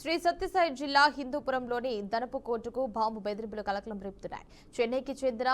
శ్రీ సత్యసాయి జిల్లా హిందూపురంలోని దనపు కోర్టుకు బాంబు బెదిరింపులు కలకలం రేపుతున్నాయి. చెన్నైకి చెందిన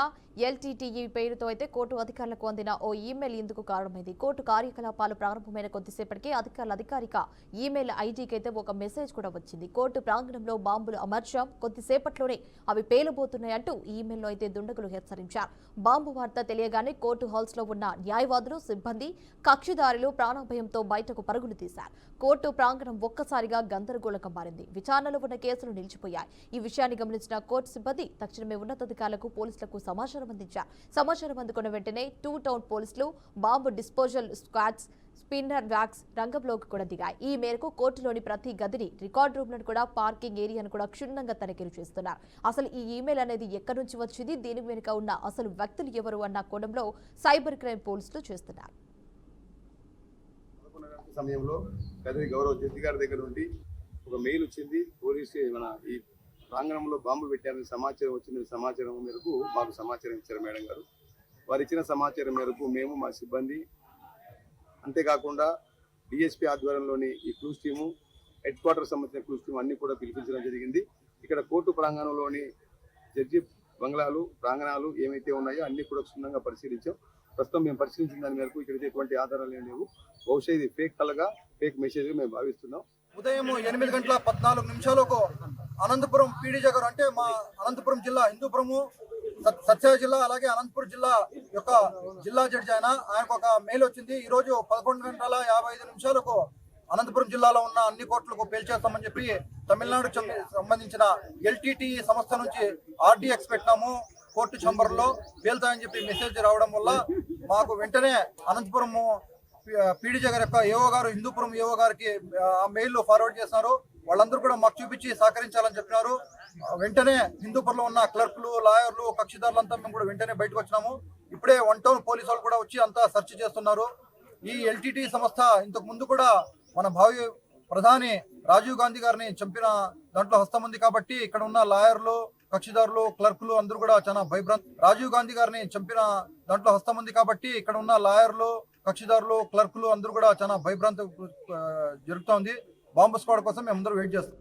ఎల్టీటీఈ పేరుతో అయితే కోర్టు అధికారులకు అందిన ఓ ఈమెయిల్ ఇందుకు కారణమైంది. కోర్టు కార్యకలాపాలు ప్రారంభమైన కొద్దిసేపటికి అధికారిక ఈమెయిల్ ఐడీకి అయితే ఒక మెసేజ్ కూడా వచ్చింది. కోర్టు ప్రాంగణంలో బాంబులు అమర్చాం, కొద్దిసేపట్లోనే అవి పేలబోతున్నాయంటూ ఈమెయిల్లో అయితే దుండగులు హెచ్చరించారు. బాంబు వార్త తెలియగానే కోర్టు హాల్స్ లో ఉన్న న్యాయవాదులు, సిబ్బంది, కక్షిదారులు ప్రాణభయంతో బయటకు పరుగులు తీశారు. కోర్టు ప్రాంగణం ఒక్కసారిగా గందరగోళంగా మారింది. విచారణలో ఉన్న కేసులు నిలిచిపోయాయి. ఈ విషయాన్ని గమనించిన కోర్టు సిబ్బంది తక్షణమే ఉన్నతాధికారులకు, పోలీసులకు సమాచారం అందించారు. సమాచారం అందుకున్న వెంటనే 2 టౌన్ పోలీసులు, బాంబు డిస్పోజల్ స్క్వాడ్స్, స్పిన్నర్ వ్యాక్స్ రంగంలోకి కూడా దిగాయి. ఈ మేరకు కోర్టులోని ప్రతి గదిని, రికార్డ్ రూమ్లను కూడా, పార్కింగ్ ఏరియాను కూడా క్షుణ్ణంగా తనిఖీలు చేస్తున్నారు. అసలు ఈ ఈమెయిల్ అనేది ఎక్కడి నుంచి వచ్చింది, దీని వెనుక ఉన్న అసలు వ్యక్తులు ఎవరు అన్న కోణంలో సైబర్ క్రైమ్ పోలీసులు చేస్తున్నారు. సమయంలో కదిరి గౌరవ జడ్జి గారి దగ్గర నుండి ఒక మెయిల్ వచ్చింది. పోలీసు మన ఈ ప్రాంగణంలో బాంబు పెట్టారని సమాచారం వచ్చింది. సమాచారం మేరకు మాకు సమాచారం ఇచ్చారు మేడం గారు. వారు ఇచ్చిన సమాచారం మేరకు మేము, మా సిబ్బంది, అంతేకాకుండా డిఎస్పీ ఆధ్వర్యంలోని ఈ క్లూస్ టీము, హెడ్ క్వార్టర్ సంబంధించిన క్లూస్ టీము అన్ని కూడా పిలిపించడం జరిగింది. ఇక్కడ కోర్టు ప్రాంగణంలోని జడ్జి బంగ్లాలు, ప్రాంగణాలు ఏమైతే ఉన్నాయో అన్ని కూడా క్షుణ్ణంగా పరిశీలించాం. ప్రస్తుతం మేము పరిశీలించిన దాని మేరకు ఇక్కడ ఎటువంటి ఆధారాలు ఏం లేవు. బహుశా ఇది ఫేక్ మెసేజ్ మేము భావిస్తున్నాం. ఉదయం 8:14 అనంతపురం పీడీజే గారు, అంటే మా అనంతపురం జిల్లా, హిందూపురము, సత్యసాయి జిల్లా, అలాగే అనంతపురం జిల్లా యొక్క జిల్లా జడ్జి ఆయనకు ఒక మెయిల్ వచ్చింది. ఈ రోజు 11:55 అనంతపురం జిల్లాలో ఉన్న అన్ని కోర్టులకు పేల్చేస్తామని చెప్పి తమిళనాడుకు సంబంధించిన ఎల్టీటీఈ సంస్థ నుంచి ఆర్డీఎక్స్ పెట్టినాము. కోర్టు ఛంబర్లో పేల్తాయని చెప్పి మెసేజ్ రావడం వల్ల మాకు వెంటనే అనంతపురం పీడీజే గారి యొక్క ఏఓ గారు, హిందూపురం ఏఓ గారికి ఆ మెయిల్ ఫార్వర్డ్ చేస్తున్నారు. వాళ్ళందరూ కూడా మాకు చూపించి సహకరించాలని చెప్పినారు. వెంటనే హిందూపురంలో ఉన్న క్లర్క్లు, లాయర్లు, కక్షిదారులంతా మేము కూడా వెంటనే బయటకు వచ్చినాము. ఇప్పుడే 1 టౌన్ పోలీసు వాళ్ళు కూడా వచ్చి అంతా సెర్చ్ చేస్తున్నారు. ఈ ఎల్టీటీ సంస్థ ఇంతకు ముందు కూడా మన భావి ప్రధాని రాజీవ్ గాంధీ గారిని చంపిన దాంట్లో హస్తం ఉంది కాబట్టి ఇక్కడ ఉన్న లాయర్లు, కక్షిదారులు, క్లర్కులు అందరూ కూడా చాలా భయభ్రాంతి. రాజీవ్ గాంధీ గారిని చంపిన దాంట్లో హస్తం ఉంది కాబట్టి ఇక్కడ ఉన్న లాయర్లు, కక్షిదారులు, క్లర్కులు అందరూ కూడా చాలా భయభ్రాంతి జరుగుతోంది. బాంబు స్క్వాడ్ కోసం మేము అందరూ వెయిట్ చేస్తాం.